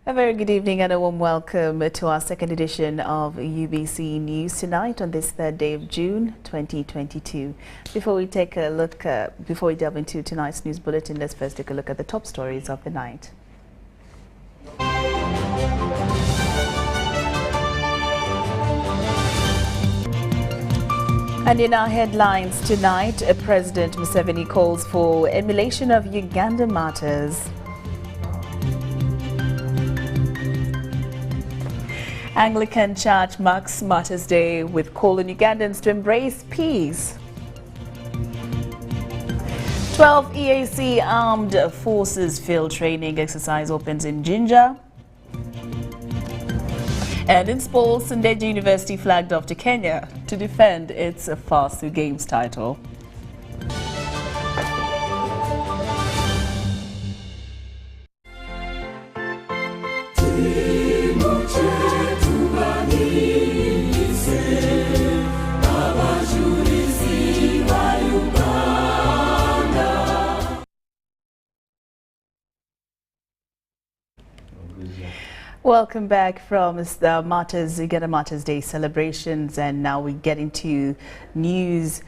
A very good evening and a warm welcome to our second edition of UBC News tonight on this 3rd day of June 2022. Before we delve into tonight's news bulletin, let's first take a look at the top stories of the night. And in our headlines tonight, President Museveni calls for emulation of Uganda martyrs. Anglican Church marks Martyrs' Day with call on Ugandans to embrace peace. 12 EAC Armed Forces Field Training Exercise opens in Jinja. And in sports, Ndeje University flagged off to Kenya to defend its FASU Games title. Welcome back from the Uganda Martyrs' Day celebrations, and now we get into news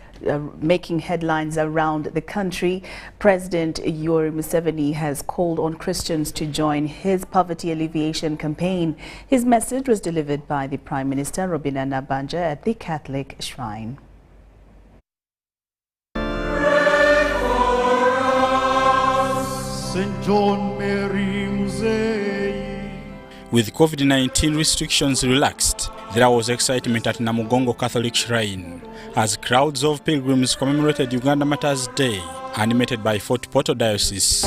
making headlines around the country. President Laurine Musika has called on Christians to join his poverty alleviation campaign. His message was delivered by the Prime Minister Robina Nabanja at the Catholic Shrine. St. John Mary Mzee. With COVID-19 restrictions relaxed, there was excitement at Namugongo Catholic Shrine as crowds of pilgrims commemorated Uganda Martyrs' Day, animated by Fort Portal Diocese.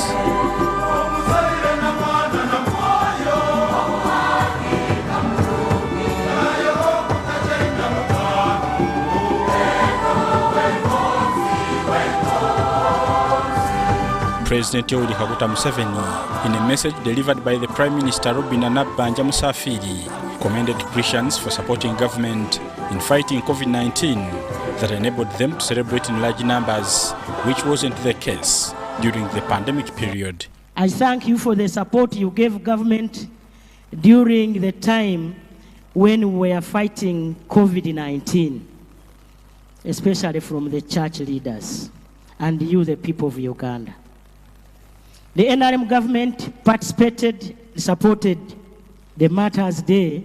President Yoweri Kaguta Museveni, in a message delivered by the Prime Minister Robina Nabanja Musafiri, commended Christians for supporting government in fighting COVID-19 that enabled them to celebrate in large numbers, which wasn't the case during the pandemic period. I thank you for the support you gave government during the time when we were fighting COVID-19, especially from the church leaders and you, the people of Uganda. The NRM government participated, supported the Martyrs' Day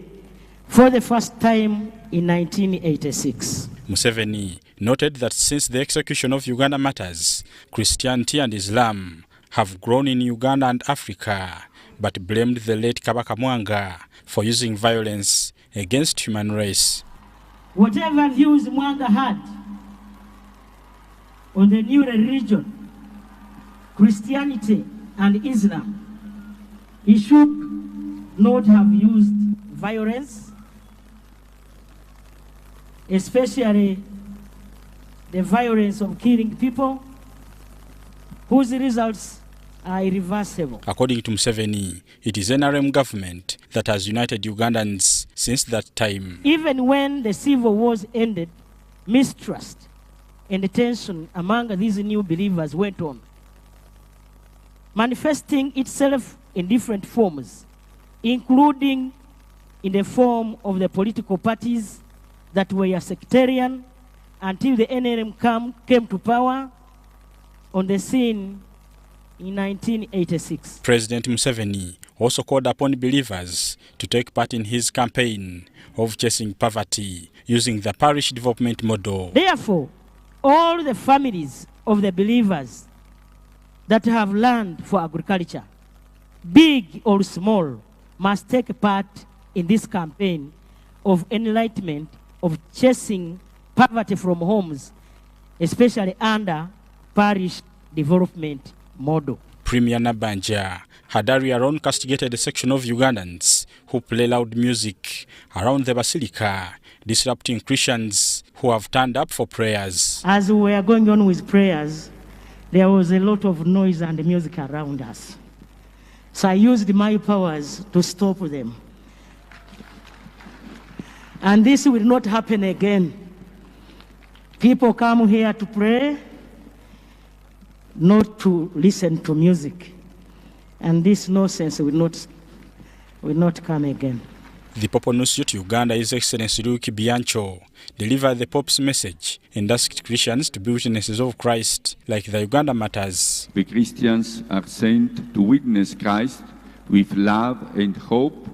for the first time in 1986. Museveni noted that since the execution of Uganda martyrs, Christianity and Islam have grown in Uganda and Africa, but blamed the late Kabaka Mwanga for using violence against human race. Whatever views Mwanga had on the new religion, Christianity and Islam, he should not have used violence, especially the violence of killing people, whose results are irreversible. According to Museveni, it is NRM government that has united Ugandans since that time. Even when the civil wars ended, mistrust and tension among these new believers went on, manifesting itself in different forms, including in the form of the political parties that were sectarian until the NRM came to power on the scene in 1986. President Museveni also called upon believers to take part in his campaign of chasing poverty using the parish development model. Therefore, all the families of the believers that have land for agriculture, big or small, must take part in this campaign of enlightenment, of chasing poverty from homes, especially under parish development model. Premier Nabanja had earlier on castigated a section of Ugandans who play loud music around the basilica, disrupting Christians who have turned up for prayers. As we are going on with prayers, there was a lot of noise and music around us. So I used my powers to stop them. And this will not happen again. People come here to pray, not to listen to music. And this nonsense will not will not come again. The Pope Nuncio to Uganda, His Excellency Luke Biancho, delivered the Pope's message and asked Christians to be witnesses of Christ, like the Uganda Martyrs. The Christians are sent to witness Christ with love and hope,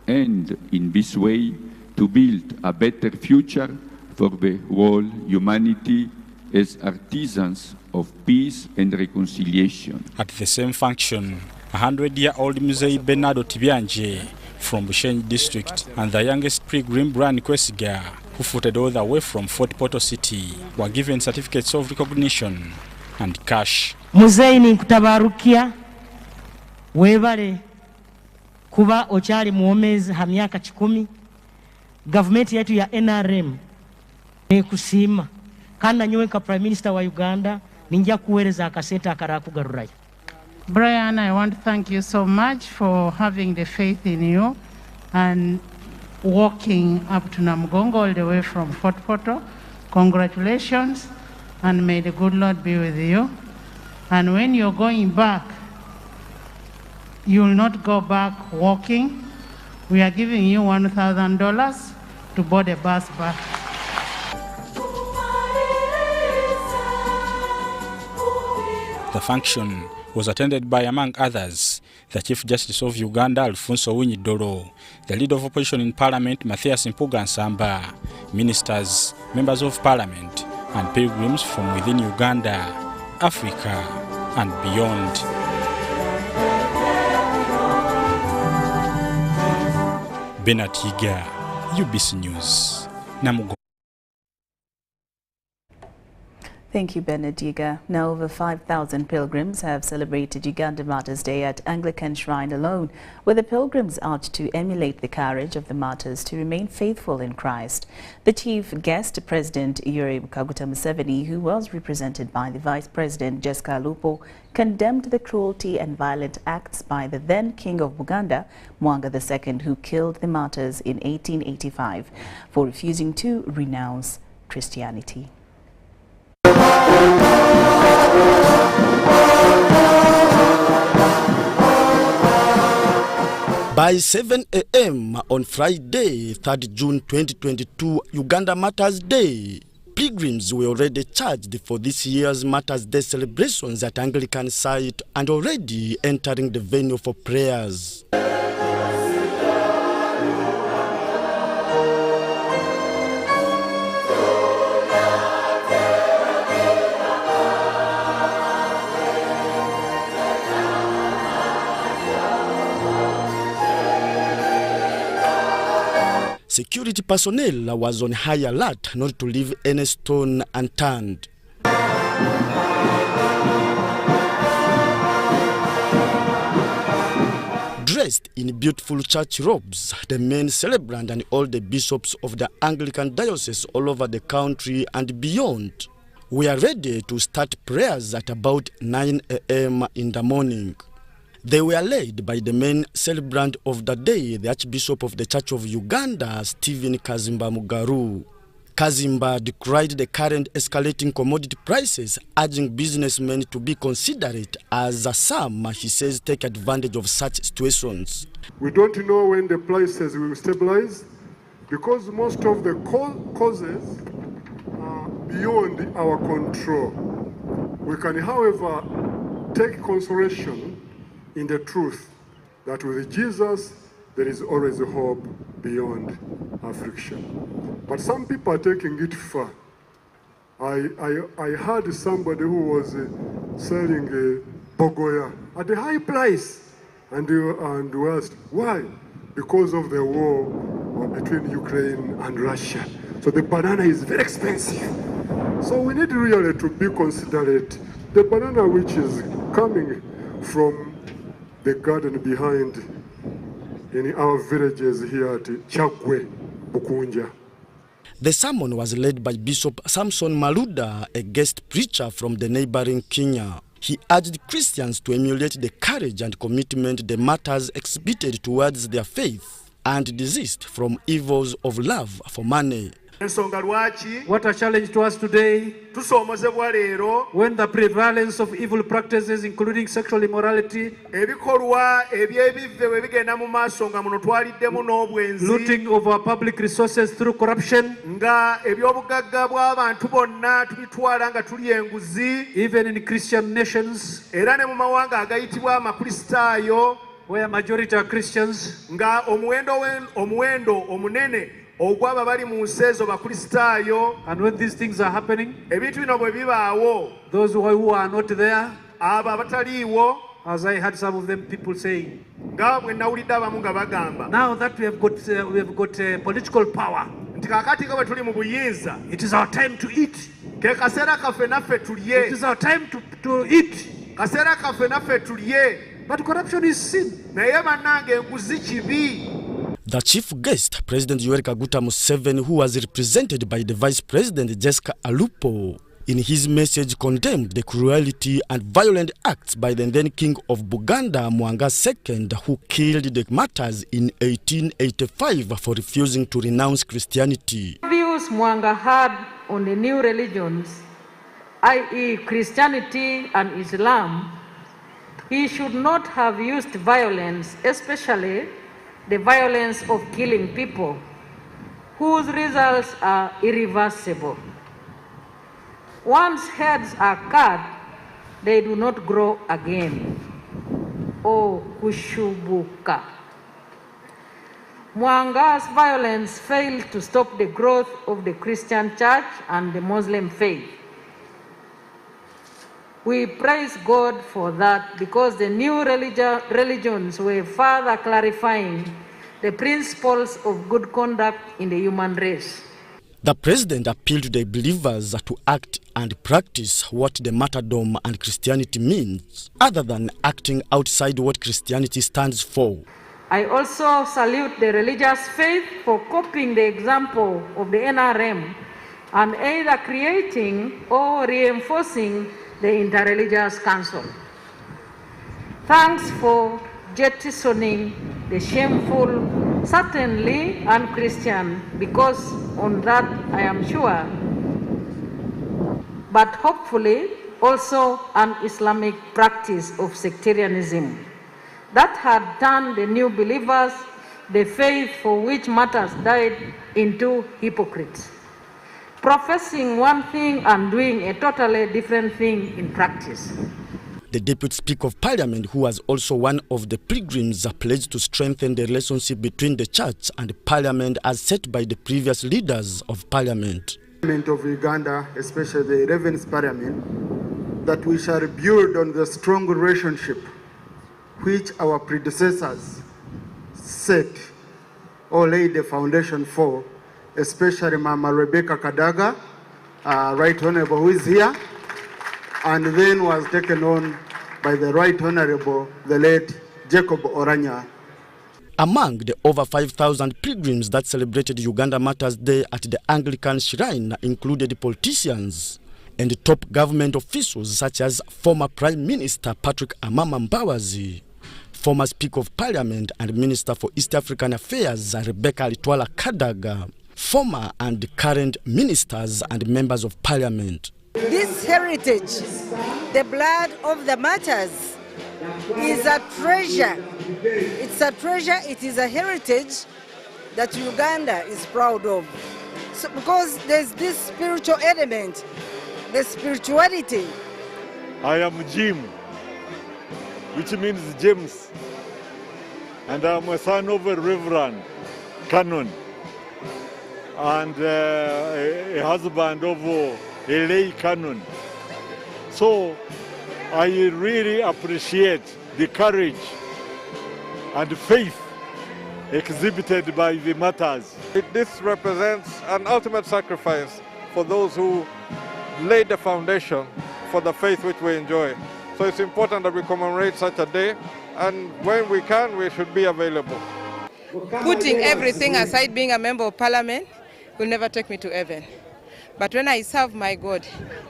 and in this way to build a better future for the whole humanity as artisans of peace and reconciliation. At the same function, 100-year-old Mzee Bernardo Tibyanje from Bushenyi district and the youngest pilgrim Brian Kwesiga, who footed all the way from Fort Portal City, were given certificates of recognition and cash. Muzei ninkutabarukia webale kuba ochali muomezi ha myaka 10. Government yetu ya NRM nekusima kana nyowenka Prime Minister wa Uganda ninja kuwereza akasenta akarakugarurayo. Brian, I want to thank you so much for having the faith in you and walking up to Namugongo all the way from Fort Portal. Congratulations, and may the good Lord be with you. And when you're going back, you will not go back walking. We are giving you $1,000 to board a bus back. The function was attended by, among others, the Chief Justice of Uganda, Alfonso Winyidolo, the Leader of Opposition in Parliament, Matthias Mpuga Nsamba, ministers, members of Parliament, and pilgrims from within Uganda, Africa, and beyond. Bernard Higa, UBC News, Namugongo. Thank you, Benediga. Now over 5,000 pilgrims have celebrated Uganda Martyrs Day at Anglican Shrine alone, where the pilgrims urged to emulate the courage of the martyrs to remain faithful in Christ. The chief guest, President Yoweri Museveni, who was represented by the Vice President Jessica Lupo, condemned the cruelty and violent acts by the then King of Buganda, Mwanga II, who killed the martyrs in 1885 for refusing to renounce Christianity. By 7 a.m. on Friday, 3rd June 2022, Uganda Martyrs Day, pilgrims were already charged for this year's Martyrs Day celebrations at Anglican site and already entering the venue for prayers. Security personnel was on high alert not to leave any stone unturned. Dressed in beautiful church robes, the main celebrant and all the bishops of the Anglican diocese all over the country and beyond were ready to start prayers at about 9 a.m. in the morning. They were led by the main celebrant of the day, the Archbishop of the Church of Uganda, Stephen Kazimba Mugaru. Kazimba decried the current escalating commodity prices, urging businessmen to be considerate as some, he says, take advantage of such situations. We don't know when the prices will stabilize because most of the causes are beyond our control. We can, however, take consolation in the truth that with Jesus there is always a hope beyond affliction. But some people are taking it far. I heard somebody who was selling bogoya at a high price, and we asked why? Because of the war between Ukraine and Russia. So the banana is very expensive. So we need really to be considerate. The banana which is coming from the garden behind in our villages here at Chakwe, Bukunja. The sermon was led by Bishop Samson Maluda, a guest preacher from the neighboring Kenya. He urged Christians to emulate the courage and commitment the martyrs exhibited towards their faith and desist from evils of love for money. Ensonga lwaki What a challenge to us today tusoomozebwa leero when the prevalence of evil practices, including sexual immorality, ebikolwa eby'ebivve bwe bigenda mu maaso nga muno twaliddemu n'obwenzi, looting of our public resources through corruption, nga eby'obugagga bw'abantu bonna tubitwala nga tuli enguzi, even in Christian nations era ne mu mawanga agayitibwa amakristaayo where majority are Christians, nga omuwendo omunene ogw'abo bali mu nsi ezo bakristaayo. and when these things are happening, Ebintu bino bwe bibaawo, those who are not there, abo abataliiwo, as I heard some of them people saying, nga bwe nawulidde abamu nga bagamba now that we have got political power, nti kaakati nga bwe tuli mu buyinza, it is our time to eat. ke kaseera kaffe naffe It tulye, is our time to eat. kaseera kaffe naffe tulye. But corruption is sin. Naye bannange enguzi kibi. The chief guest, President Yoweri Kaguta Museveni, who was represented by the Vice President Jessica Alupo, in his message condemned the cruelty and violent acts by the then King of Buganda, Mwanga II, who killed the Martyrs in 1885 for refusing to renounce Christianity. Views Mwanga had on the new religions, i.e. Christianity and Islam, he should not have used violence, especially the violence of killing people, whose results are irreversible. Once heads are cut, they do not grow again. O kushubuka. Mwanga's violence failed to stop the growth of the Christian church and the Muslim faith. We praise God for that, because the new religions were further clarifying the principles of good conduct in the human race. The president appealed to the believers to act and practice what the martyrdom and Christianity means, other than acting outside what Christianity stands for. I also salute the religious faith for copying the example of the NRM and either creating or reinforcing the Interreligious Council. Thanks for jettisoning the shameful, certainly unchristian, because on that I am sure, but hopefully also an Islamic practice of sectarianism that had turned the new believers, the faith for which martyrs died, into hypocrites, professing one thing and doing a totally different thing in practice. The Deputy Speaker of Parliament, who was also one of the pilgrims, pledged to strengthen the relationship between the Church and Parliament as set by the previous leaders of Parliament. Parliament of Uganda, especially the 11th Parliament, that we shall build on the strong relationship which our predecessors set or laid the foundation for, especially Mama Rebecca Kadaga, Right Honourable, who is here, and then was taken on by the Right Honourable, the late Jacob Oranya. Among the over 5,000 pilgrims that celebrated Uganda Martyrs Day at the Anglican Shrine included politicians and top government officials such as former Prime Minister Patrick Amama Mbabazi, former Speaker of Parliament and Minister for East African Affairs Rebecca Litwala Kadaga, former and current ministers and members of Parliament. This heritage, the blood of the martyrs, is a treasure. It's a treasure, it is a heritage that Uganda is proud of. So, because there's this spiritual element, the spirituality. I am Jim, which means James, and I'm a son of a Reverend Canon, and a husband of a lay canon. So I really appreciate the courage and faith exhibited by the martyrs. This represents an ultimate sacrifice for those who laid the foundation for the faith which we enjoy. So it's important that we commemorate such a day, and when we can, we should be available. Putting everything aside, being a member of Parliament will never take me to heaven. But when I serve my God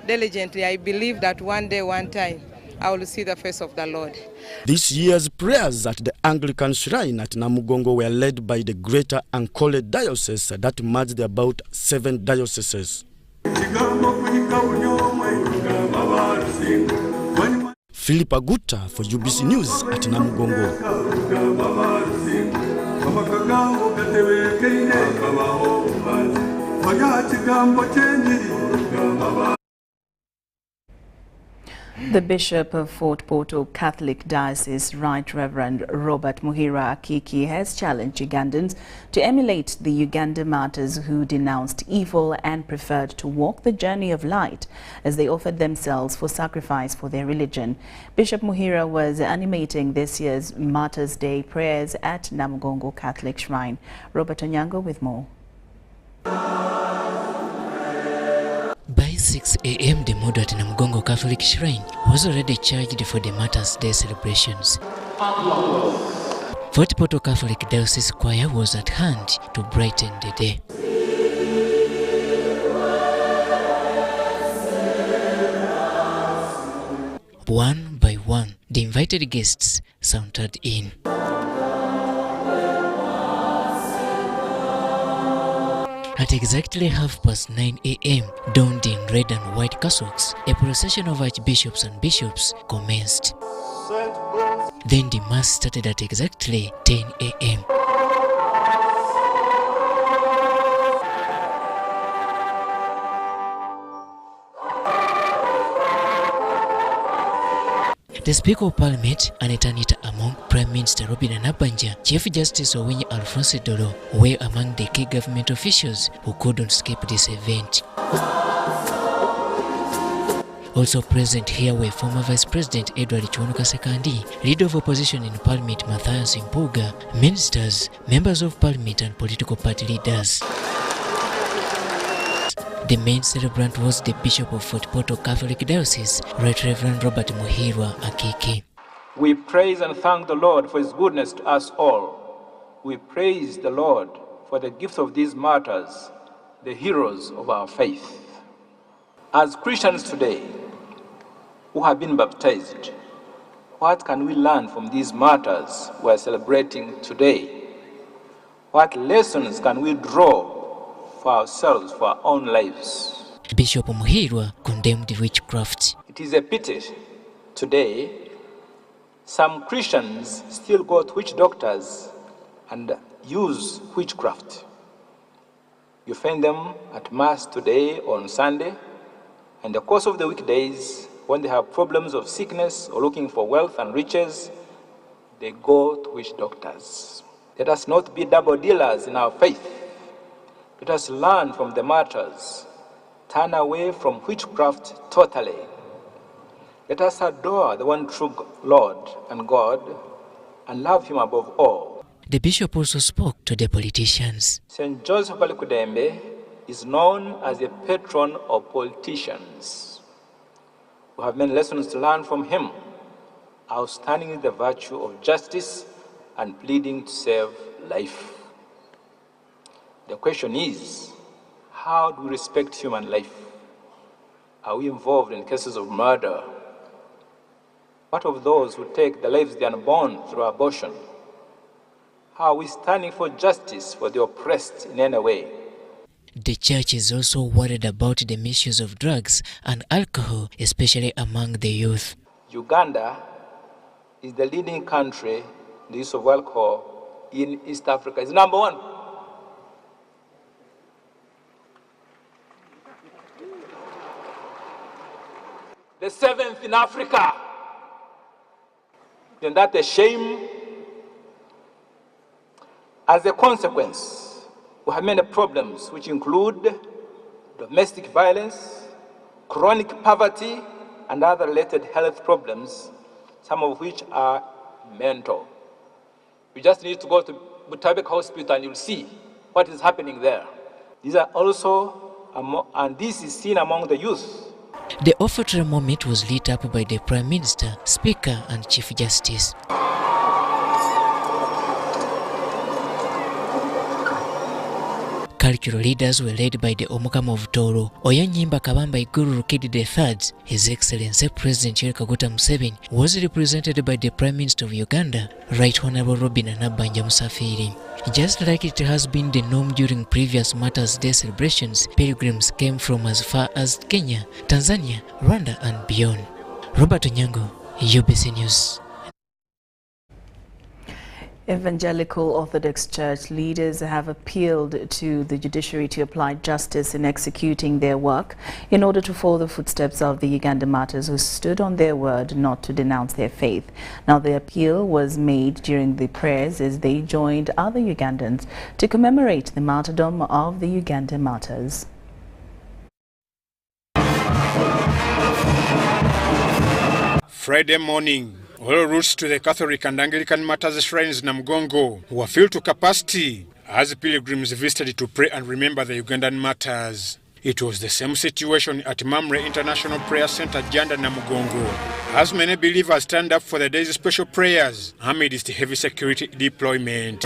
diligently, I believe that one day, one time, I will see the face of the Lord. This year's prayers at the Anglican shrine at Namugongo were led by the Greater Ankole Diocese that merged about 7 dioceses. Philip Aguta for UBC News at Namugongo. The Bishop of Fort Portal Catholic Diocese, Right Reverend Robert Muhira Akiki, has challenged Ugandans to emulate the Uganda martyrs who denounced evil and preferred to walk the journey of light as they offered themselves for sacrifice for their religion. Bishop Muhira was animating this year's Martyrs' Day prayers at Namugongo Catholic Shrine. Robert Onyango with more. By 6 a.m. the mood at Namugongo Catholic Shrine was already charged for the Martyrs' Day celebrations. Fort Portal Catholic Diocese Choir was at hand to brighten the day. One by one, the invited guests sauntered in. At exactly 9:30 a.m., donned in red and white cassocks, a procession of archbishops and bishops commenced. Then the mass started at exactly 10 a.m. The Speaker of Parliament, an eternity among Prime Minister Robina Nabanja, Chief Justice Owinyi Alphonse Dolo were among the key government officials who couldn't skip this event. Also present here were former Vice President Edward Chiwonuka Sekandi, Leader of Opposition in Parliament Matthias Impuga, ministers, members of Parliament and political party leaders. The main celebrant was the Bishop of Fort Portal Catholic Diocese, Right Reverend Robert Muhira Akiki. We praise and thank the Lord for His goodness to us all. We praise the Lord for the gift of these martyrs, the heroes of our faith. As Christians today, who have been baptized, what can we learn from these martyrs we are celebrating today? What lessons can we draw for ourselves, for our own lives? Bishop Muhirwa condemned witchcraft. It is a pity today some Christians still go to witch doctors and use witchcraft. You find them at Mass today on Sunday, and the course of the weekdays, when they have problems of sickness or looking for wealth and riches, they go to witch doctors. Let us not be double dealers in our faith. Let us learn from the martyrs, turn away from witchcraft totally. Let us adore the one true Lord and God and love Him above all. The bishop also spoke to the politicians. St. Joseph Balikudembe is known as a patron of politicians. We have many lessons to learn from him, outstanding in the virtue of justice and pleading to save life. The question is, how do we respect human life? Are we involved in cases of murder? What of those who take the lives of the unborn through abortion? How are we standing for justice for the oppressed in any way? The church is also worried about the misuse of drugs and alcohol, especially among the youth. Uganda is the leading country in the use of alcohol in East Africa. It's number one. The 7th in Africa. Isn't that a shame? As a consequence, we have many problems which include domestic violence, chronic poverty, and other related health problems, some of which are mental. You just need to go to Butabek Hospital and you'll see what is happening there. These are also, and this is seen among the youth. The offertory moment was lit up by the Prime Minister, Speaker and Chief Justice. Cultural leaders were led by the Omukama of Toro, Oyanyimba Kabamba Iguru Rukidi III. His Excellency President Yoweri Kaguta Museveni was represented by the Prime Minister of Uganda, Right Honorable Robinah Nabbanja Musafiri. Just like it has been the norm during previous Martyrs' Day celebrations, pilgrims came from as far as Kenya, Tanzania, Rwanda and beyond. Robert Onyango, UBC News. Evangelical Orthodox Church leaders have appealed to the judiciary to apply justice in executing their work in order to follow the footsteps of the Ugandan martyrs who stood on their word not to denounce their faith. Now, the appeal was made during the prayers as they joined other Ugandans to commemorate the martyrdom of the Ugandan martyrs. Friday morning, all routes to the Catholic and Anglican Martyrs shrines Namugongo were filled to capacity as pilgrims visited to pray and remember the Ugandan martyrs. It was the same situation at Mamre International Prayer Center, Janda, Namugongo, as many believers turned up for the day's special prayers amidst heavy security deployment.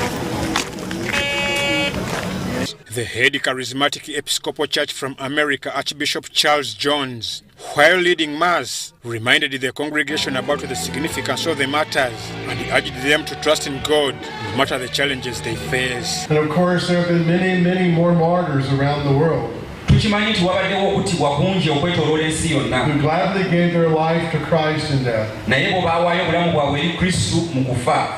The head charismatic Episcopal Church from America, Archbishop Charles Jones, while leading Mass, reminded the congregation about the significance of the martyrs and urged them to trust in God no matter the challenges they face. And of course, there have been many, many more martyrs around the world who gladly gave their life to Christ in death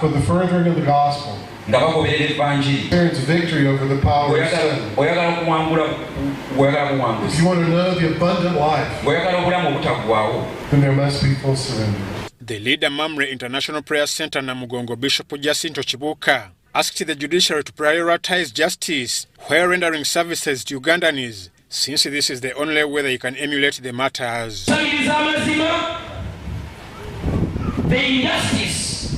for the furthering of the gospel. Experience victory over the power of sin. If you want to know the abundant life, then there must be full surrender. The leader Mamre International Prayer Center Namugongo, Bishop Jacinto Chibuka, asked the judiciary to prioritize justice while rendering services to Ugandans, since this is the only way they can emulate the martyrs. The injustice,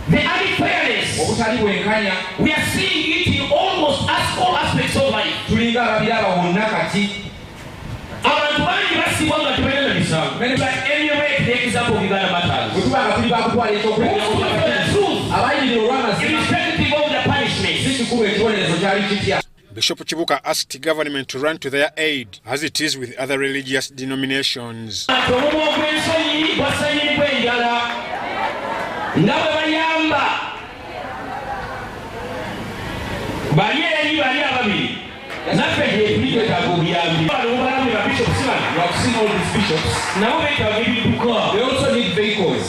the unfairness, we are seeing it in almost all aspects of life. But emulate the example of Uganda matters. Irrespective of the punishment. Bishop Chibuka asked the government to run to their aid, as it is with other religious denominations. You have seen all these bishops. Now they also need vehicles.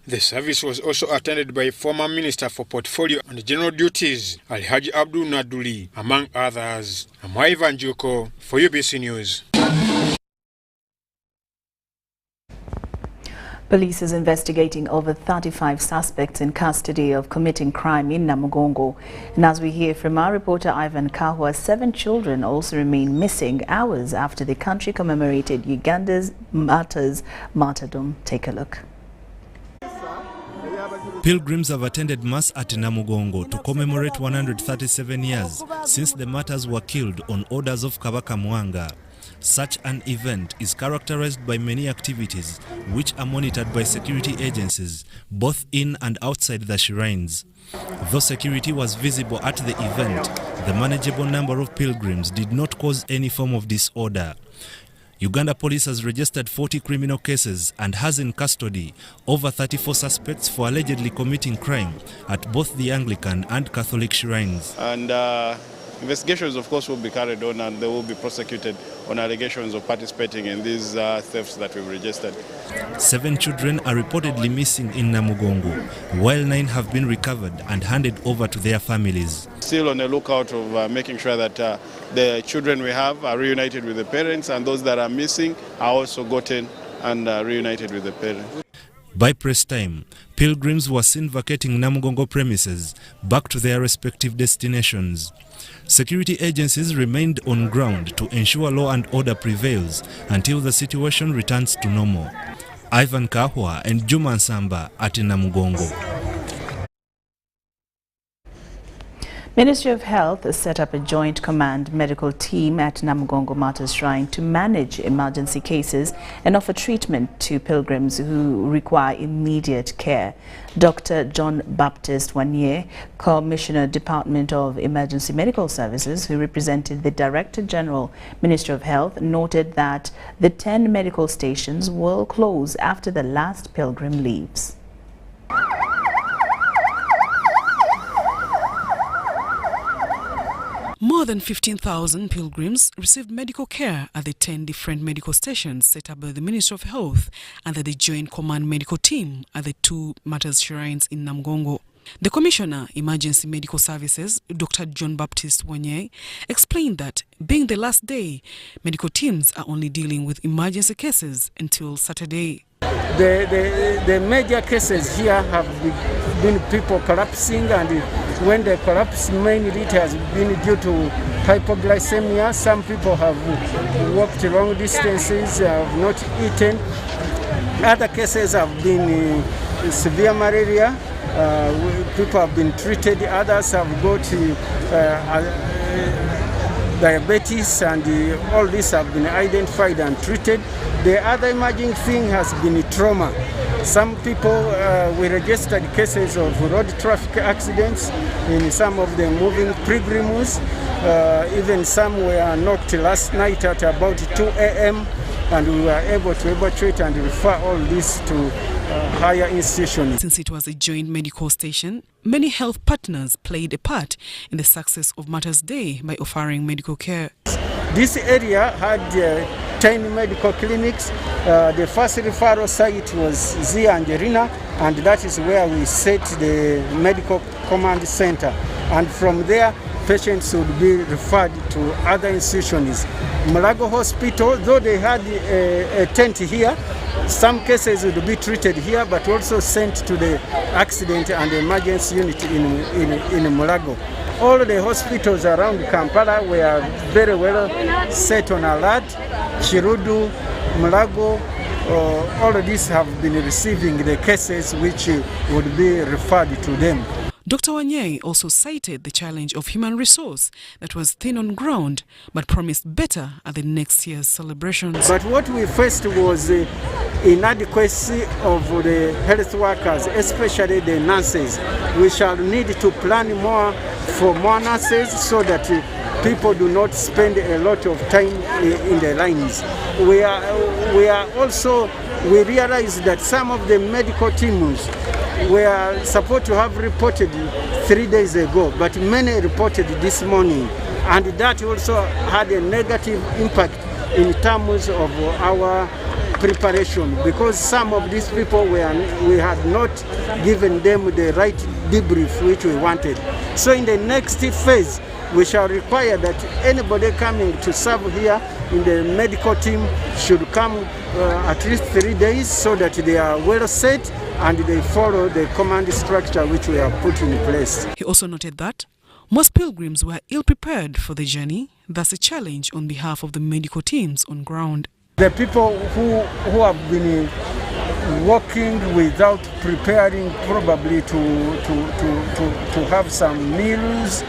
The service was also attended by former Minister for Portfolio and General Duties, Alhaji Abdul Naduli, among others. I'm Ivan Juko for UBC News. Police is investigating over 35 suspects in custody of committing crime in Namugongo. And as we hear from our reporter Ivan Kahwa, 7 children also remain missing hours after the country commemorated Uganda's martyrs' martyrdom. Take a look. Pilgrims have attended Mass at Namugongo to commemorate 137 years since the martyrs were killed on orders of Kabaka Mwanga. Such an event is characterized by many activities which are monitored by security agencies, both in and outside the shrines. Though security was visible at the event, the manageable number of pilgrims did not cause any form of disorder. Uganda Police has registered 40 criminal cases and has in custody over 34 suspects for allegedly committing crime at both the Anglican and Catholic shrines. And investigations, of course, will be carried on and they will be prosecuted on allegations of participating in these thefts that we've registered. 7 children are reportedly missing in Namugongo, while 9 have been recovered and handed over to their families. Still on the lookout of making sure that the children we have are reunited with the parents, and those that are missing are also gotten and reunited with the parents. By press time, pilgrims were seen vacating Namugongo premises back to their respective destinations. Security agencies remained on ground to ensure law and order prevails until the situation returns to normal. Ivan Kahwa and Juma Nsamba at Namugongo. Ministry of Health has set up a joint command medical team at Namugongo Martyrs Shrine to manage emergency cases and offer treatment to pilgrims who require immediate care. Dr. John Baptist Wanye, Commissioner Department of Emergency Medical Services, who represented the Director General, Ministry of Health, noted that the 10 medical stations will close after the last pilgrim leaves. More than 15,000 pilgrims received medical care at the 10 different medical stations set up by the Ministry of Health under the Joint Command Medical Team at the 2 Martyrs Shrines in Namugongo. The Commissioner, Emergency Medical Services, Dr. John Baptist Wanye, explained that being the last day, medical teams are only dealing with emergency cases until Saturday. The major cases here have been people collapsing, and when they collapse, mainly it has been due to hypoglycemia. Some people have walked long distances, have not eaten. Other cases have been severe malaria. People have been treated. Others have got diabetes, and all these have been identified and treated. The other emerging thing has been trauma. Some people, we registered cases of road traffic accidents in some of the moving pilgrims. Even some were knocked last night at about 2 a.m. and we were able to evacuate and refer all this to higher institutions. Since it was a joint medical station, many health partners played a part in the success of Martyrs Day by offering medical care. This area had 10 medical clinics. The first referral site was Zia Angelina, and that is where we set the medical command center. And from there, patients would be referred to other institutions. Mulago Hospital, though they had a tent here, some cases would be treated here, but also sent to the accident and emergency unit in Mulago. All the hospitals around Kampala were very well set on alert. Chirudu, Mulago, all of these have been receiving the cases which would be referred to them. Dr. Wanye also cited the challenge of human resource that was thin on ground but promised better at the next year's celebrations. But what we faced was the inadequacy of the health workers, especially the nurses. We shall need to plan more for more nurses so that people do not spend a lot of time in the lines. We realize that some of the medical teams were supposed to have reported 3 days ago, but many reported this morning, and that also had a negative impact in terms of our preparation, because some of these people we had not given them the right debrief which we wanted. So in the next phase, we shall require that anybody coming to serve here in the medical team should come at least 3 days so that they are well set and they follow the command structure which we have put in place. He also noted that most pilgrims were ill-prepared for the journey, thus a challenge on behalf of the medical teams on ground. The people who have been walking without preparing probably to have some meals,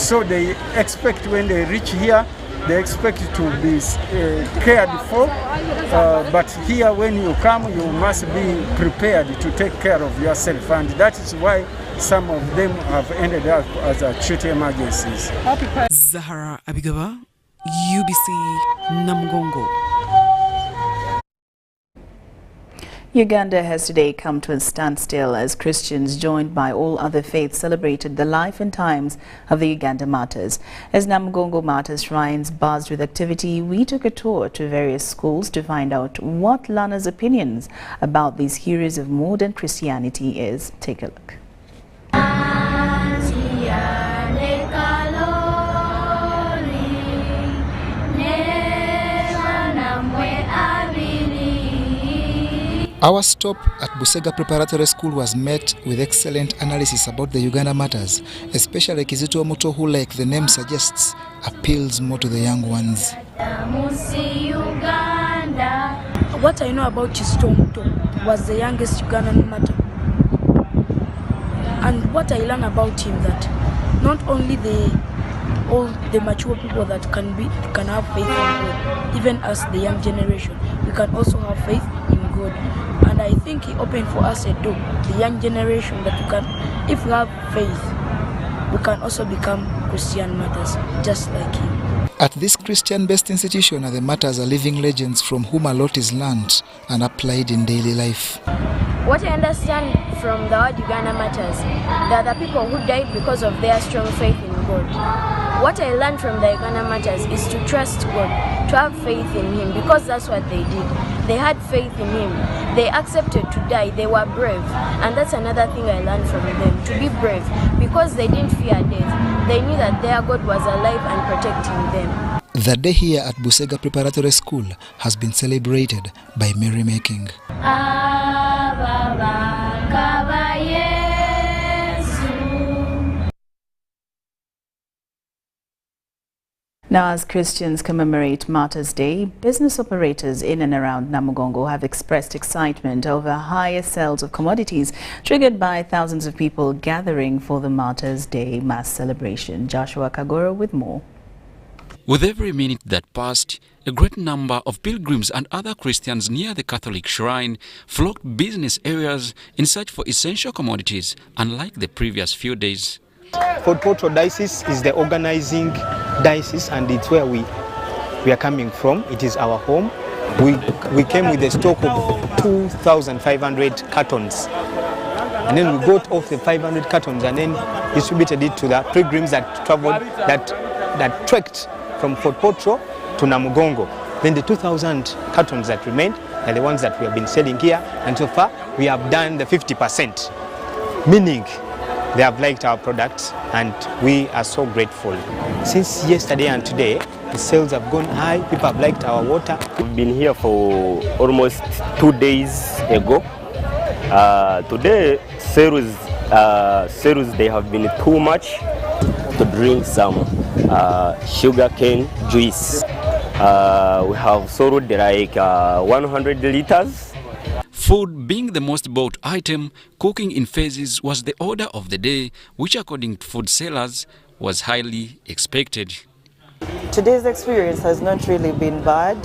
so they expect when they reach here, they expect to be cared for, but here when you come, you must be prepared to take care of yourself, and that is why some of them have ended up as acute emergencies. Zahara Abigaba, UBC, Namugongo. Uganda has today come to a standstill as Christians, joined by all other faiths, celebrated the life and times of the Uganda martyrs. As Namugongo Martyrs Shrines buzzed with activity, we took a tour to various schools to find out what learners' opinions about these heroes of modern Christianity is. Take a look. Our stop at Busega Preparatory School was met with excellent analysis about the Uganda Martyrs, especially Kizito Moto, who, like the name suggests, appeals more to the young ones. What I know about Kizito Moto was the youngest Ugandan martyr. And what I learned about him that not only all the mature people that can have faith in God, even us, the young generation, we can also have faith in God. And I think he opened for us a door, the young generation, that we can, if we have faith, we can also become Christian martyrs, just like him. At this Christian-based institution, the martyrs are living legends from whom a lot is learnt and applied in daily life. What I understand from the word Uganda Martyrs, they are the people who died because of their strong faith in God. What I learned from the Uganda Martyrs is to trust God, to have faith in Him, because that's what they did. They had faith in Him. They accepted to die. They were brave. And that's another thing I learned from them, to be brave, because they didn't fear death. They knew that their God was alive and protecting them. The day here at Busega Preparatory School has been celebrated by merrymaking. Now, as Christians commemorate Martyrs' Day, business operators in and around Namugongo have expressed excitement over higher sales of commodities triggered by thousands of people gathering for the Martyrs' Day mass celebration. Joshua Kagoro with more. With every minute that passed, a great number of pilgrims and other Christians near the Catholic shrine flocked business areas in search for essential commodities, unlike the previous few days. Fort Portal Diocese is the organizing diocese, and it's where we are coming from. It is our home. We came with a stock of 2,500 cartons. And then we got off the 500 cartons and then distributed it to the pilgrims that traveled, that trekked from Fort Portal to Namugongo. Then the 2,000 cartons that remained are the ones that we have been selling here, and so far we have done the 50%, meaning they have liked our products and we are so grateful. Since yesterday and today, the sales have gone high, people have liked our water. We've been here for almost 2 days ago. Today, sales they have been too much to drink some sugarcane juice. We have sold like 100 liters. Food being the most bought item, cooking in phases was the order of the day, which according to food sellers was highly expected. Today's experience has not really been bad.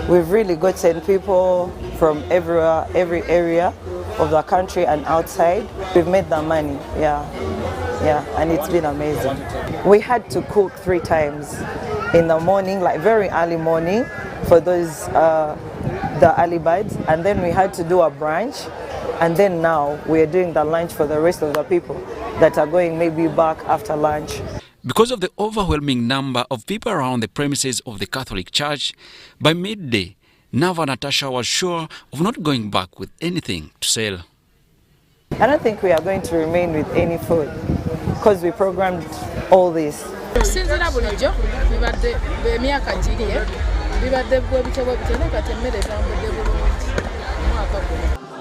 We've really gotten people from everywhere, every area of the country and outside. We've made the money, yeah, and it's been amazing. We had to cook 3 times in the morning, like very early morning for those the early birds, and then we had to do a brunch, and then now we are doing the lunch for the rest of the people that are going maybe back after lunch. Because of the overwhelming number of people around the premises of the Catholic Church, by midday, Nava Natasha was sure of not going back with anything to sell. I don't think we are going to remain with any food because we programmed all this.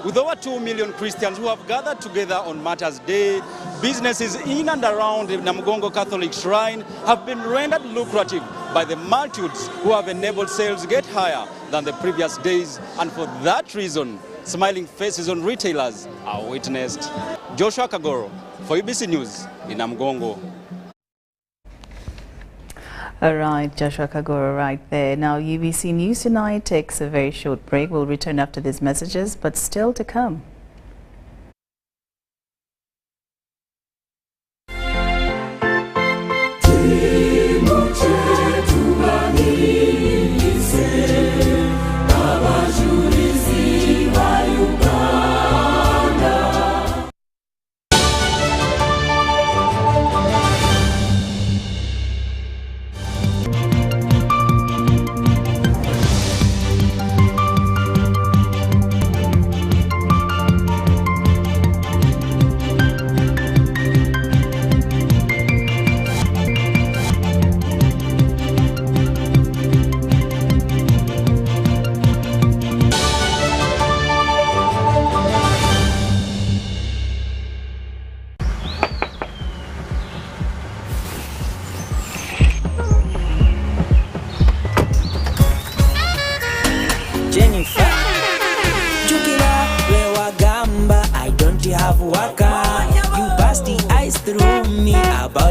With over 2 million Christians who have gathered together on Martyrs' Day, businesses in and around the Namugongo Catholic Shrine have been rendered lucrative by the multitudes who have enabled sales to get higher than the previous days, and for that reason, smiling faces on retailers are witnessed. Joshua Kagoro for UBC News in Namugongo. All right, Joshua Kagoro right there. Now, UBC News Tonight takes a very short break. We'll return after these messages, but still to come.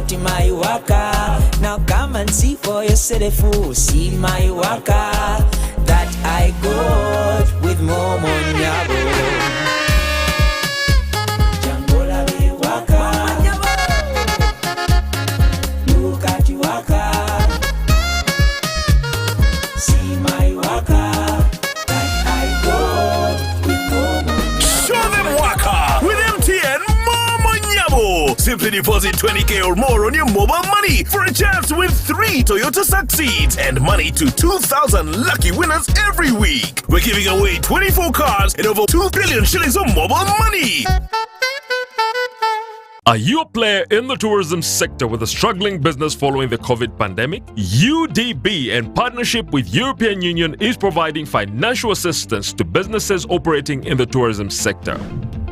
Lukati my waka. Now come and see for yourself, see my waka that I got with Momo Nyabo. Jangola be waka. Lukati waka. See my waka that I got with Momo Nyabo. Show them waka with MTN Momo Nyabo. Simply deposit 20K or more on your mobile money for a chance to win 3 Toyota Succeeds and money to 2,000 lucky winners every week. We're giving away 24 cars and over 2 billion shillings of mobile money. Are you a player in the tourism sector with a struggling business following the COVID pandemic? UDB, in partnership with European Union, is providing financial assistance to businesses operating in the tourism sector.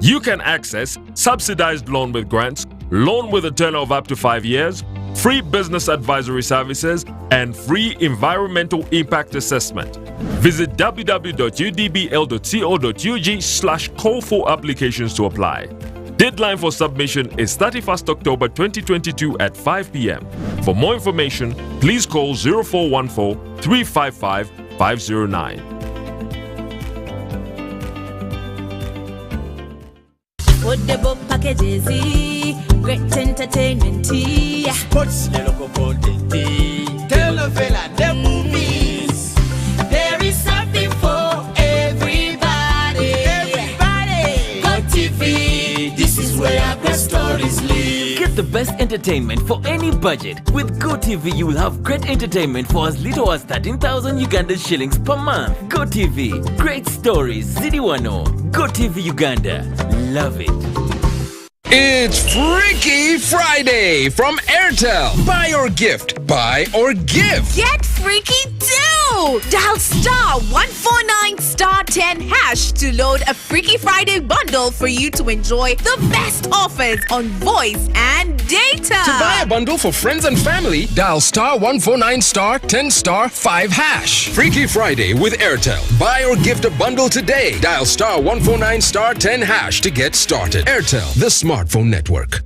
You can access subsidized loan with grants, loan with a tenor of up to 5 years, free business advisory services, and free environmental impact assessment. Visit www.udbl.co.ug/call for applications to apply. Deadline for submission is 31st October 2022 at 5 p.m. For more information, please call 0414 355 509. Affordable packages, great entertainment, sports, the local content, telenovela, the movies. There is something for everybody. Go TV, this is where great stories live. Get the best entertainment for any budget. With GoTV, you will have great entertainment for as little as 13,000 Uganda shillings per month. GoTV, great stories, Zidiwano. GoTV Uganda, love it. It's Freaky Friday from Airtel. Buy or gift. Buy or give. Get freaky too! Dial *149*10# to load a Freaky Friday bundle for you to enjoy the best offers on voice and data. To buy a bundle for friends and family, dial *149*10*5#. Freaky Friday with Airtel. Buy or gift a bundle today. Dial *149*10# to get started. Airtel, the smartphone network.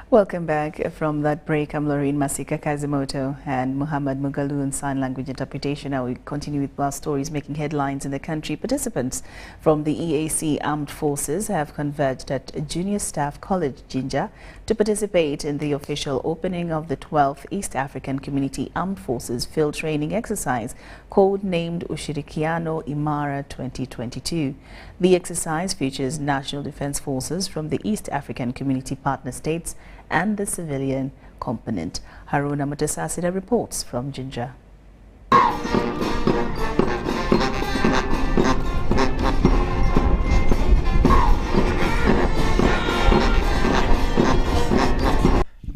Welcome back from that break. I'm Laurine Masika Kazimoto and Muhammad Mugalu in sign language interpretation. Now we continue with our stories making headlines in the country. Participants from the EAC Armed Forces have converged at Junior Staff College, Jinja, to participate in the official opening of the 12th East African Community Armed Forces Field Training Exercise, code-named Ushirikiano Imara 2022. The exercise features National Defense Forces from the East African Community Partner States and the civilian component. Haruna Mutasasida reports from Jinja.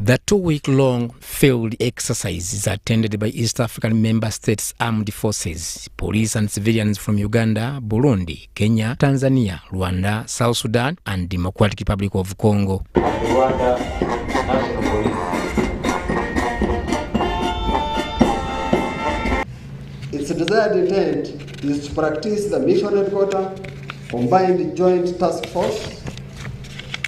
The 2-week-long field exercise is attended by East African member states armed forces, police and civilians from Uganda, Burundi, Kenya, Tanzania, Rwanda, South Sudan and Democratic Republic of Congo. Rwanda National Police. Its desired intent is to practice the mission headquarters, combined joint task force,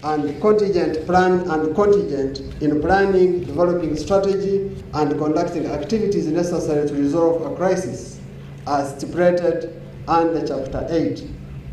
and contingent plan and contingent in planning, developing strategy, and conducting activities necessary to resolve a crisis as stipulated under Chapter 8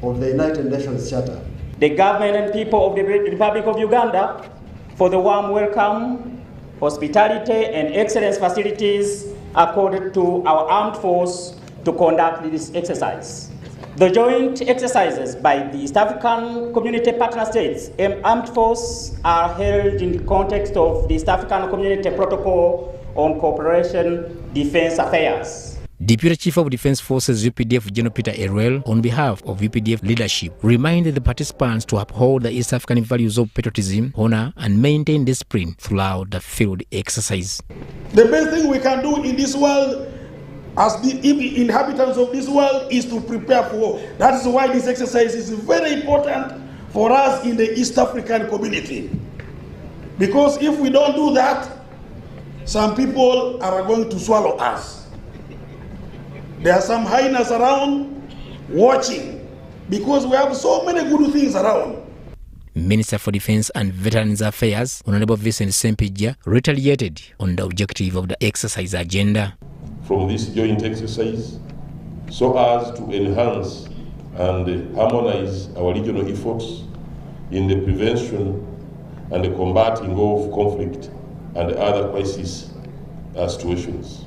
of the United Nations Charter. The government and people of the Republic of Uganda for the warm welcome, hospitality, and excellence facilities accorded to our armed force to conduct this exercise. The joint exercises by the East African Community Partner States Armed Force are held in the context of the East African Community Protocol on Cooperation Defense Affairs. Deputy Chief of Defense Forces UPDF General Peter Erwell, on behalf of UPDF leadership, reminded the participants to uphold the East African values of patriotism, honor, and maintain discipline throughout the field exercise. The best thing we can do in this world as the inhabitants of this world is to prepare for war. That is why this exercise is very important for us in the East African community. Because if we don't do that, some people are going to swallow us. There are some hyenas around watching because we have so many good things around. Minister for Defense and Veterans Affairs, Honorable Vincent Sempijja, retaliated on the objective of the exercise agenda. From this joint exercise, so as to enhance and harmonize our regional efforts in the prevention and the combating of conflict and other crisis situations.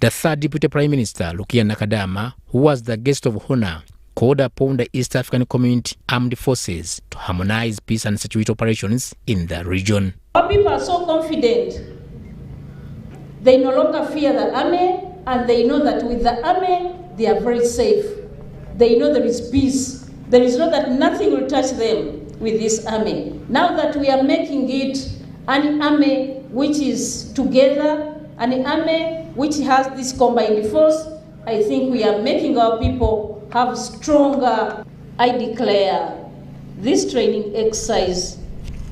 The third Deputy Prime Minister, Lukia Nakadama, who was the guest of honor, called upon the East African Community Armed Forces to harmonize peace and security operations in the region. Our people are so confident. They no longer fear the army, and they know that with the army, they are very safe. They know there is peace. There is no that nothing will touch them with this army. Now that we are making it an army which is together, an army which has this combined force, I think we are making our people have stronger. I declare this training exercise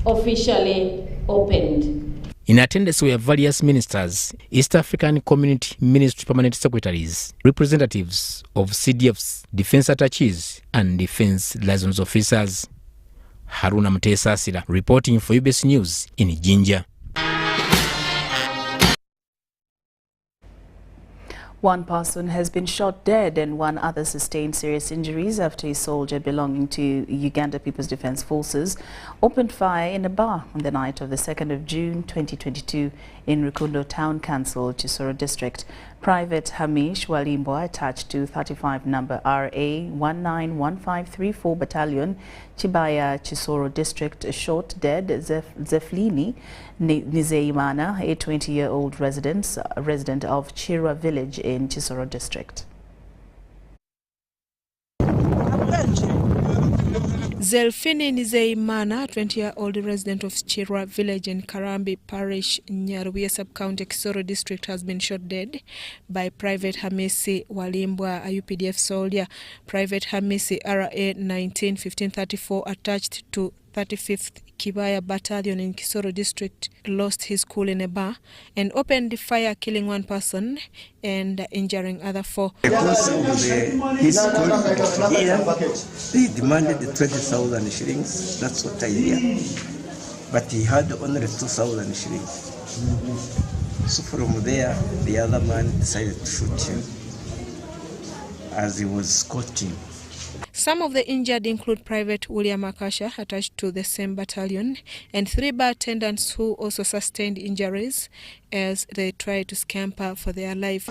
officially opened. In attendance were various ministers, East African Community Ministry Permanent Secretaries, representatives of CDFs, defense attaches, and defense liaison officers. Haruna Mutesasira reporting for UBS News in Jinja. One person has been shot dead and one other sustained serious injuries after a soldier belonging to Uganda People's Defense Forces opened fire in a bar on the night of the 2nd of June 2022 in Rukundo Town Council, Kisoro District. Private Hamish Walimbwa, attached to 35 number RA 191534 Battalion, Chibaya, Kisoro District, shot dead Zeflini Nizeimana, a 20-year-old resident of Chirwa village in Kisoro District. Zelfini Nizeimana, 20-year-old resident of Chirwa village in Karambi Parish, Nyarubuye sub-county, Kisoro district, has been shot dead by Private Hamisi Walimbwa, a UPDF soldier. Private Hamisi RA 191534, attached to 35th Kibaya Battalion in Kisoro district, lost his cool in a bar and opened fire, killing one person and injuring other four. Because of his conflict here, they demanded 20,000 shillings. That's what I hear. But he had only 2,000 shillings. So from there, the other man decided to shoot him as he was escorting. Some of the injured include Private William Akasha, attached to the same battalion, and 3 bar attendants who also sustained injuries as they tried to scamper for their life.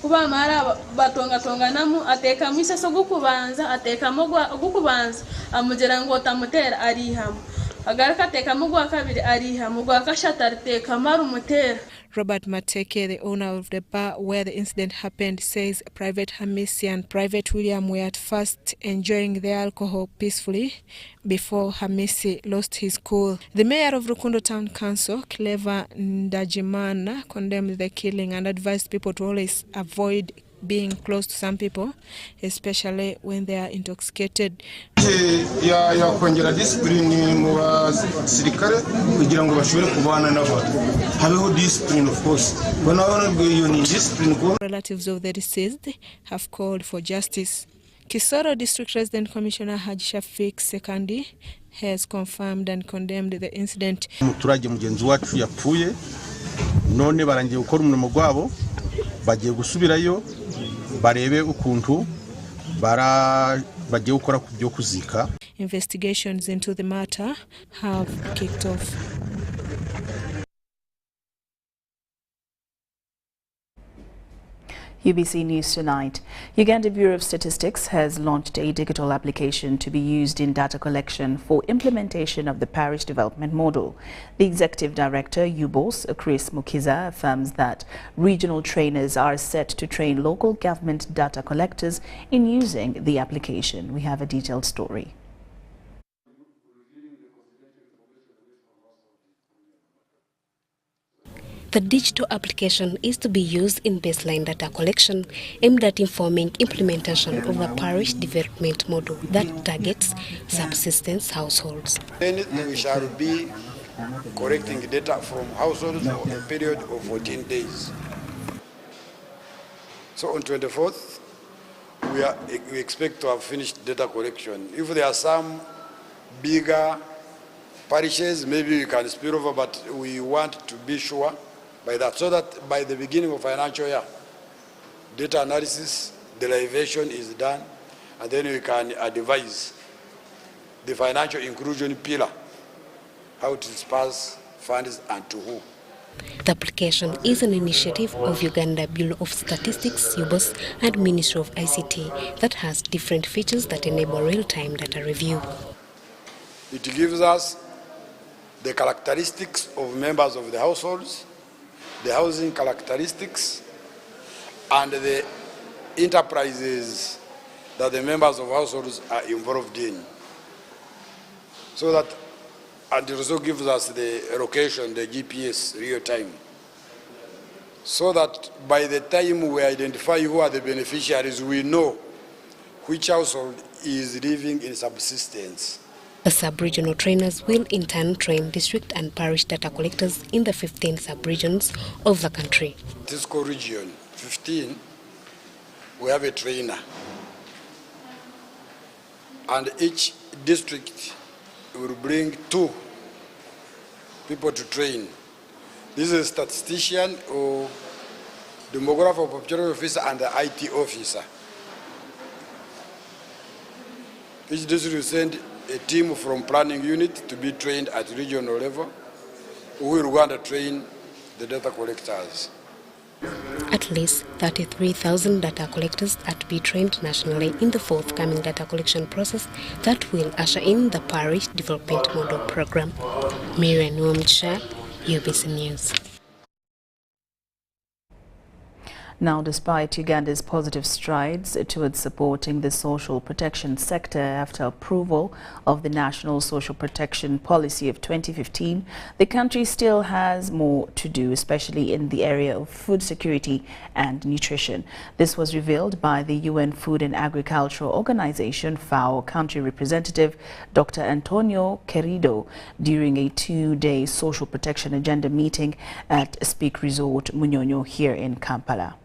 Kuba mara batonga namu ateka misa so gukubanza ateka mogwa gukubanza amugera ngo tamutera ari hamu agaraka ateka mogwa kabiri ari hamu gwa kashata ateka maru mutera. Robert Mateke, the owner of the bar where the incident happened, says Private Hamisi and Private William were at first enjoying the alcohol peacefully before Hamisi lost his cool. The mayor of Rukundo Town Council, Clever Ndajimana, condemned the killing and advised people to always avoid being close to some people, especially when they are intoxicated. Kongera discipline mu basirikare kugira ngo bashobore kubana n'abantu habeho discipline, of course. Relatives of the deceased have called for justice. Kisoro District Resident Commissioner Haji Shafiq Sekandi has confirmed and condemned the incident. Umuturage mugenzi wacu yapfuye none barangiye gukora umurimo gwabo bagiye gusubirayo barebe ukuntu bagiye gukora kubyo kuzika. Investigations into the matter have kicked off. UBC News Tonight. Uganda Bureau of Statistics has launched a digital application to be used in data collection for implementation of the Parish Development Model. The Executive Director, UBOS, Chris Mukiza, affirms that regional trainers are set to train local government data collectors in using the application. We have a detailed story. The digital application is to be used in baseline data collection aimed at informing implementation of the parish development model that targets subsistence households. Then we shall be collecting data from households for a period of 14 days. So on 24th, we expect to have finished data collection. If there are some bigger parishes, maybe we can spill over, but we want to be sure by that, so that by the beginning of financial year, data analysis, derivation is done, and then we can advise the financial inclusion pillar, how to disperse funds and to who. The application is an initiative of Uganda Bureau of Statistics, UBOS, and Ministry of ICT that has different features that enable real-time data review. It gives us the characteristics of members of the households, the housing characteristics, and the enterprises that the members of households are involved in. So that, and it also gives us the location, the GPS, real time. So that by the time we identify who are the beneficiaries, we know which household is living in subsistence. The sub-regional trainers will in turn train district and parish data collectors in the 15 sub-regions of the country. This region 15, we have a trainer. And each district will bring 2 people to train. This is a statistician or demographer, population officer, and the IT officer. Each district will send a team from planning unit to be trained at regional level, who will go and train the data collectors. At least 33,000 data collectors are to be trained nationally in the forthcoming data collection process that will usher in the Parish Development Model Program. Miriam Nwamcha, UBC News. Now, despite Uganda's positive strides towards supporting the social protection sector after approval of the National Social Protection Policy of 2015, the country still has more to do, especially in the area of food security and nutrition. This was revealed by the UN Food and Agricultural Organization FAO country representative Dr. Antonio Querido during a 2-day social protection agenda meeting at Speak Resort Munyonyo here in Kampala.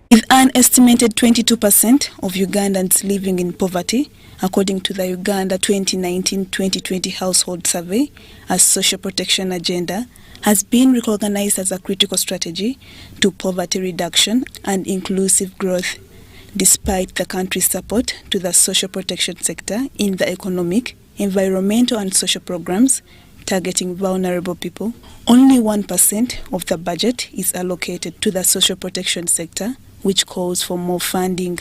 With an estimated 22% of Ugandans living in poverty, according to the Uganda 2019-2020 Household Survey, a social protection agenda has been recognized as a critical strategy to poverty reduction and inclusive growth. Despite the country's support to the social protection sector in the economic, environmental and social programs targeting vulnerable people, only 1% of the budget is allocated to the social protection sector, which calls for more funding.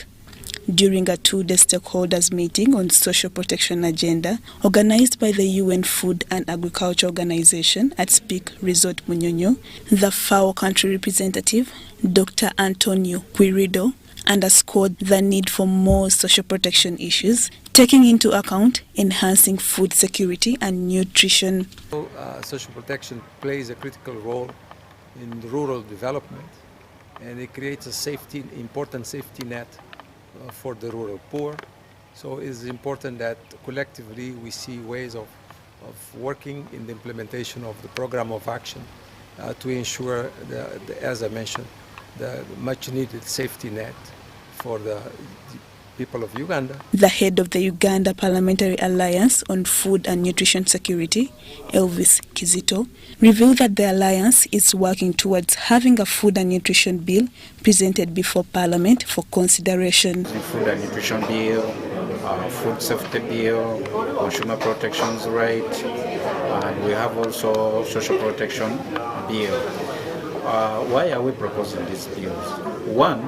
During a 2-day stakeholders meeting on social protection agenda organized by the UN Food and Agriculture Organization at Speak Resort Munyonyo, the FAO country representative, Dr. Antonio Querido, underscored the need for more social protection issues, taking into account enhancing food security and nutrition. Social protection plays a critical role in rural development, and it creates a important safety net for the rural poor. So it is important that collectively we see ways of working in the implementation of the program of action to ensure, as I mentioned, the much needed safety net for the people of Uganda. The head of the Uganda Parliamentary Alliance on Food and Nutrition Security, Elvis Kizito, revealed that the alliance is working towards having a food and nutrition bill presented before Parliament for consideration. The food and nutrition bill, food safety bill, consumer protections right, and we have also social protection bill. Why are we proposing these bills? One,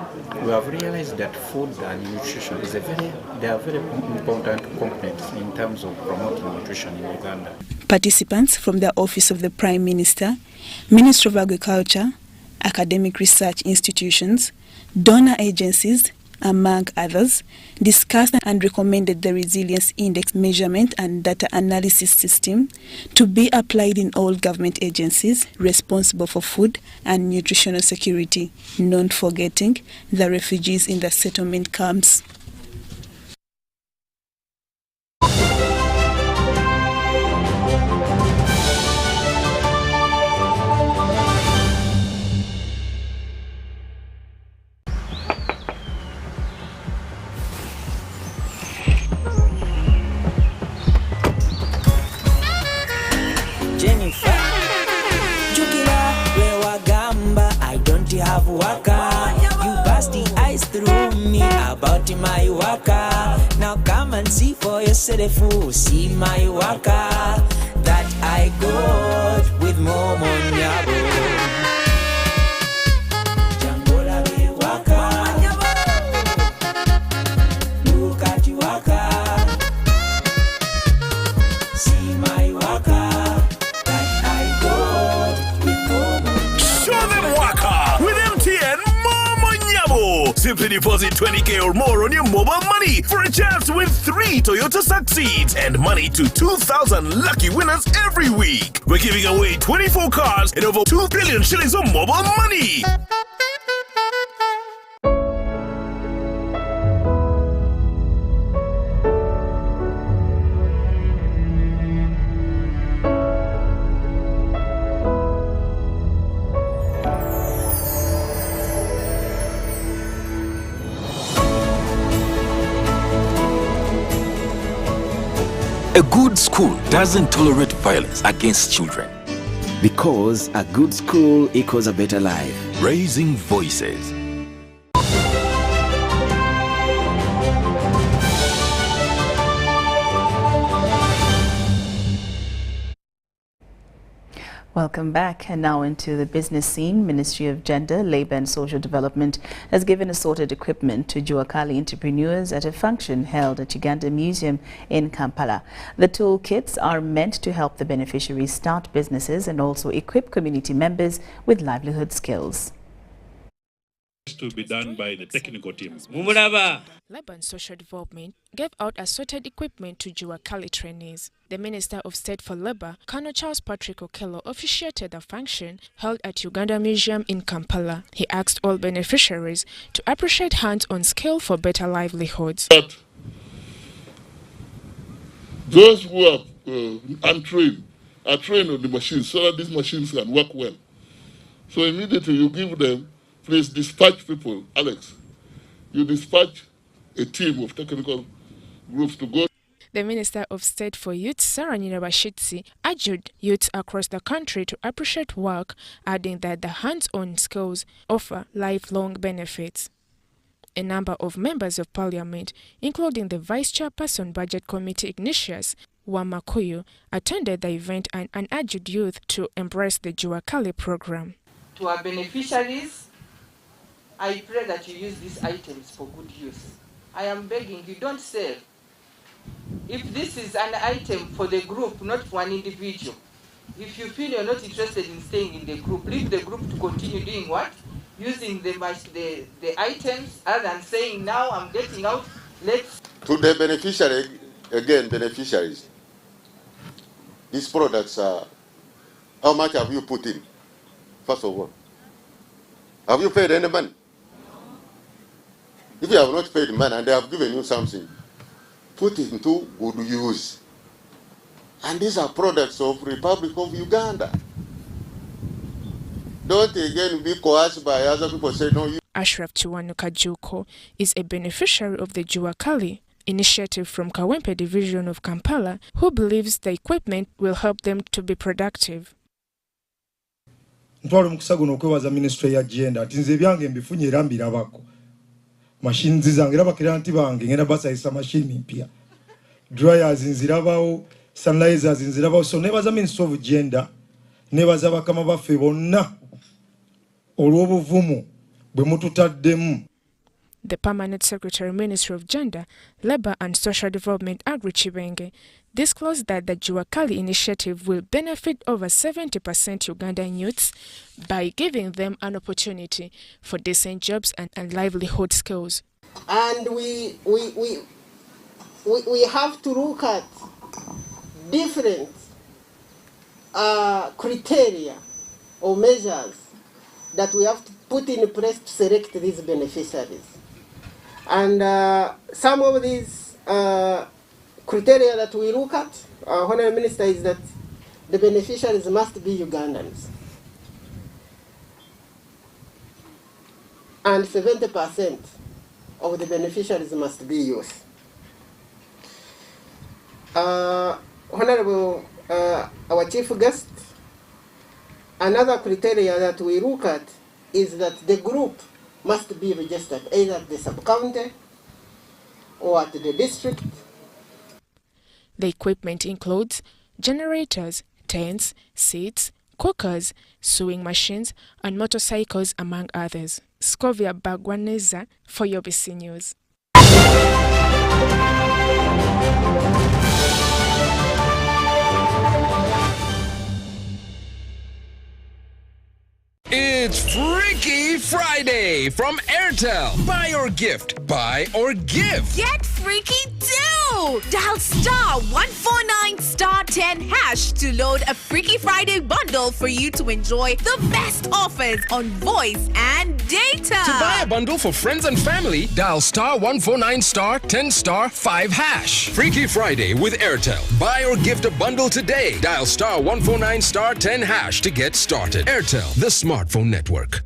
we have realized that food and nutrition is they are very important components in terms of promoting nutrition in Uganda. Participants from the Office of the Prime Minister, Ministry of Agriculture, academic research institutions, donor agencies, among others, discussed and recommended the Resilience Index measurement and data analysis system to be applied in all government agencies responsible for food and nutritional security, not forgetting the refugees in the settlement camps. Have waka, you pass the ice through me about my waka. Now come and see for yourself, see my waka that I got with Momo Nyabo. Jambola be waka, look at you waka, see my waka that I got with Momo. Show them waka with MTN Momo Nyabo. Simply deposit 20K or more on your mobile money for a chance to win 3 Toyota Succeeds and money to 2,000 lucky winners every week. We're giving away 24 cars and over 2 billion shillings of mobile money. A good school doesn't tolerate violence against children. Because a good school equals a better life. Raising voices. Welcome back, and now into the business scene. Ministry of Gender, Labour and Social Development has given assorted equipment to Juakali entrepreneurs at a function held at Uganda Museum in Kampala. The toolkits are meant to help the beneficiaries start businesses and also equip community members with livelihood skills. To be done by the technical team. Labour and Social Development gave out assorted equipment to Juakali trainees. The Minister of State for Labour, Colonel Charles Patrick Okello, officiated the function held at Uganda Museum in Kampala. He asked all beneficiaries to appreciate hands-on skill for better livelihoods. But those who are untrained are trained on the machines so that these machines can work well. So immediately you give them, please dispatch people, Alex. You dispatch a team of technical groups to go. The Minister of State for Youth, Sarah Nyirabashitsi, urged youths across the country to appreciate work, adding that the hands-on skills offer lifelong benefits. A number of members of Parliament, including the Vice Chairperson Budget Committee Ignatius Wamakuyu, attended the event and urged youth to embrace the Juakali program. To our beneficiaries, I pray that you use these items for good use. I am begging you, don't sell. If this is an item for the group, not for an individual, if you feel you're not interested in staying in the group, leave the group to continue doing what? Using the items, other than saying, now I'm getting out, let's... To the beneficiary, again, beneficiaries, these products are, how much have you put in? First of all, have you paid any money? If you have not paid money and they have given you something, put it into good use. And these are products of Republic of Uganda. Don't again be coerced by other people say no. Ashraf Chiwanuka Juko is a beneficiary of the Juakali initiative from Kawempe division of Kampala, who believes the equipment will help them to be productive. Ntwalo mukisa guno okwebaza ministry ya gender ati nze byange mbifunye era mbirabako machine zange era bakiryanti bange ngenda basayisa machine mpya dryers nzirabawo sanitizers nzirabawo so nebaza ministry of gender nebaza bakama baffe bonna olw'obuvumu bwe mututaddemu. The Permanent Secretary, Ministry of Gender, Labour and Social Development, Agri Chibenge, disclosed that the Juakali initiative will benefit over 70% Ugandan youths by giving them an opportunity for decent jobs and livelihood skills. And we have to look at different criteria or measures that we have to put in place to select these beneficiaries. And some of these criteria that we look at, Honorable Minister, is that the beneficiaries must be Ugandans. And 70% of the beneficiaries must be youth. Honorable, our chief guest, another criteria that we look at is that the group must be registered either at the sub-county or at the district. The equipment includes generators, tents, seats, cookers, sewing machines, and motorcycles, among others. Scovia Bagwaneza for UBC News. It's Freaky Friday from Airtel. Buy or gift. Buy or give. Get freaky too! Dial *149*10# to load a Freaky Friday bundle for you to enjoy the best offers on voice and data. To buy a bundle for friends and family, dial *149*10*5#. Freaky Friday with Airtel. Buy or gift a bundle today. Dial *149*10# to get started. Airtel, the smartphone network.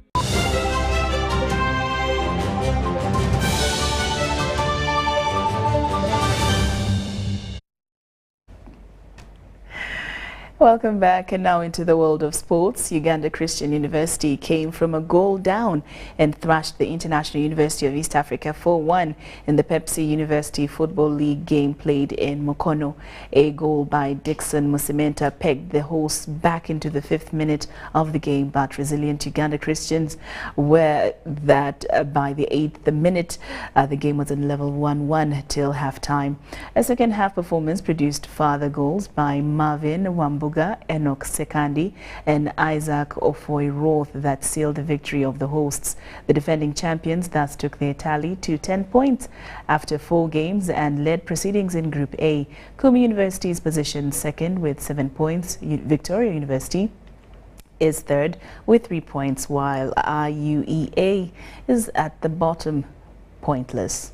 Welcome back, and now into the world of sports. Uganda Christian University came from a goal down and thrashed the International University of East Africa 4-1 in the Pepsi University Football League game played in Mukono. A goal by Dixon Musimenta pegged the hosts back into the 5th minute of the game, but resilient Uganda Christians were that by the 8th minute the game was in level 1-1 till half-time. A second half performance produced further goals by Marvin Wambuga, Enoch Sekandi and Isaac Ofoy-Roth that sealed the victory of the hosts. The defending champions thus took their tally to 10 points after 4 games and led proceedings in Group A. Kumi University is positioned second with 7 points. Victoria University is third with 3 points, while IUEA is at the bottom, pointless.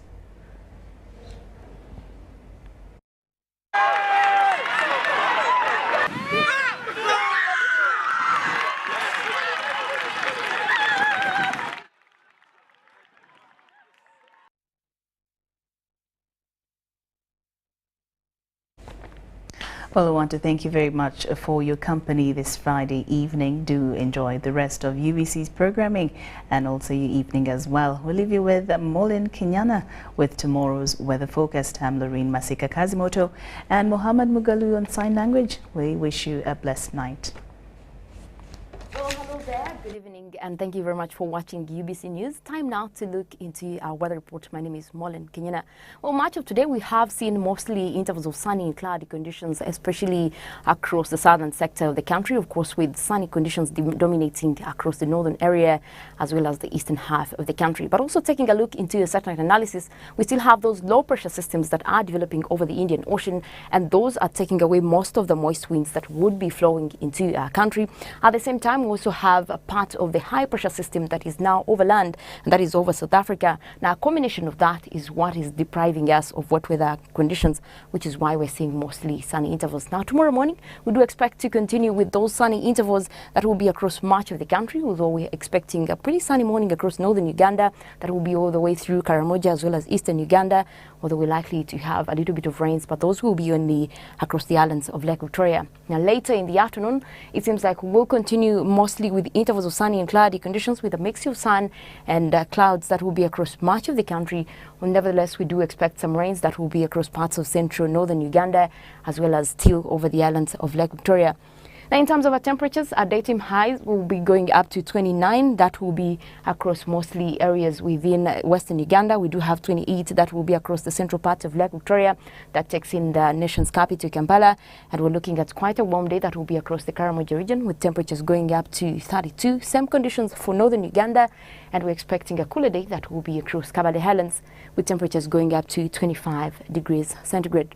Well, I want to thank you very much for your company this Friday evening. Do enjoy the rest of UBC's programming and also your evening as well. We'll leave you with Molin Kenyana with tomorrow's weather forecast. I'm Laurine Masika Kazimoto and Mohammed Mugalu on sign language. We wish you a blessed night. Well, hello there. Good evening, and thank you very much for watching UBC News. Time now to look into our weather report. My name is Molin Kenyana. Well, much of today we have seen mostly intervals of sunny and cloudy conditions, especially across the southern sector of the country, of course, with sunny conditions dominating across the northern area as well as the eastern half of the country. But also taking a look into a satellite analysis, we still have those low pressure systems that are developing over the Indian Ocean, and those are taking away most of the moist winds that would be flowing into our country. At the same time, we also have a part of the high pressure system that is now over land, and that is over South Africa. Now, a combination of that is what is depriving us of wet weather conditions, which is why we're seeing mostly sunny intervals. Now, tomorrow morning, we do expect to continue with those sunny intervals that will be across much of the country, although we're expecting a pretty sunny morning across northern Uganda that will be all the way through Karamoja as well as eastern Uganda, although we're likely to have a little bit of rains, but those will be only across the islands of Lake Victoria. Now, later in the afternoon, it seems like we'll continue mostly with intervals of sunny and cloudy conditions with a mix of sun and clouds that will be across much of the country. Well, nevertheless, we do expect some rains that will be across parts of central northern Uganda as well as still over the islands of Lake Victoria. Now, in terms of our temperatures, our daytime highs will be going up to 29. That will be across mostly areas within Western Uganda. We do have 28. That will be across the central part of Lake Victoria. That takes in the nation's capital, Kampala. And we're looking at quite a warm day that will be across the Karamoja region, with temperatures going up to 32. Same conditions for northern Uganda. And we're expecting a cooler day that will be across Kabale Highlands, with temperatures going up to 25 degrees centigrade.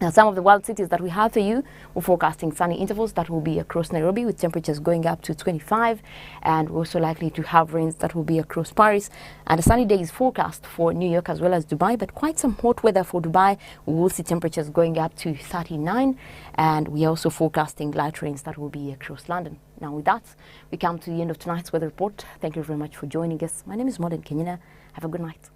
Now, some of the wild cities that we have for you, we're forecasting sunny intervals that will be across Nairobi, with temperatures going up to 25, and we're also likely to have rains that will be across Paris. And a sunny day is forecast for New York as well as Dubai, but quite some hot weather for Dubai. We will see temperatures going up to 39, and we are also forecasting light rains that will be across London. Now, with that, we come to the end of tonight's weather report. Thank you very much for joining us. My name is Martyrs. Have a good night.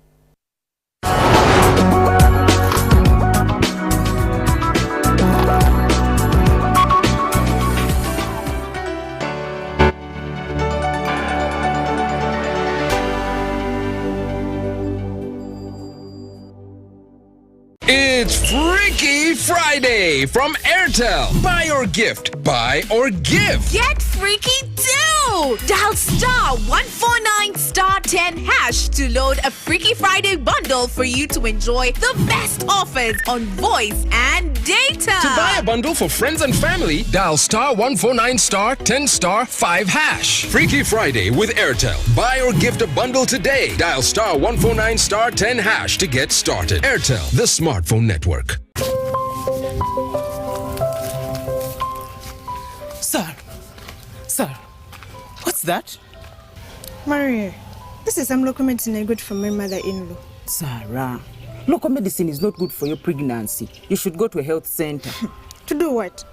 It's Freaky Friday from Airtel. Buy or gift. Buy or give. Get freaky too! Dial *149*10# to load a Freaky Friday bundle for you to enjoy the best offers on voice and data. To buy a bundle for friends and family, dial *149*10*5#. Freaky Friday with Airtel. Buy or gift a bundle today. Dial *149*10# to get started. Airtel, the smartphone network. Sir, what's that? Maria, this is some local medicine I got from my mother-in-law. Sarah, local medicine is not good for your pregnancy. You should go to a health center. To do what?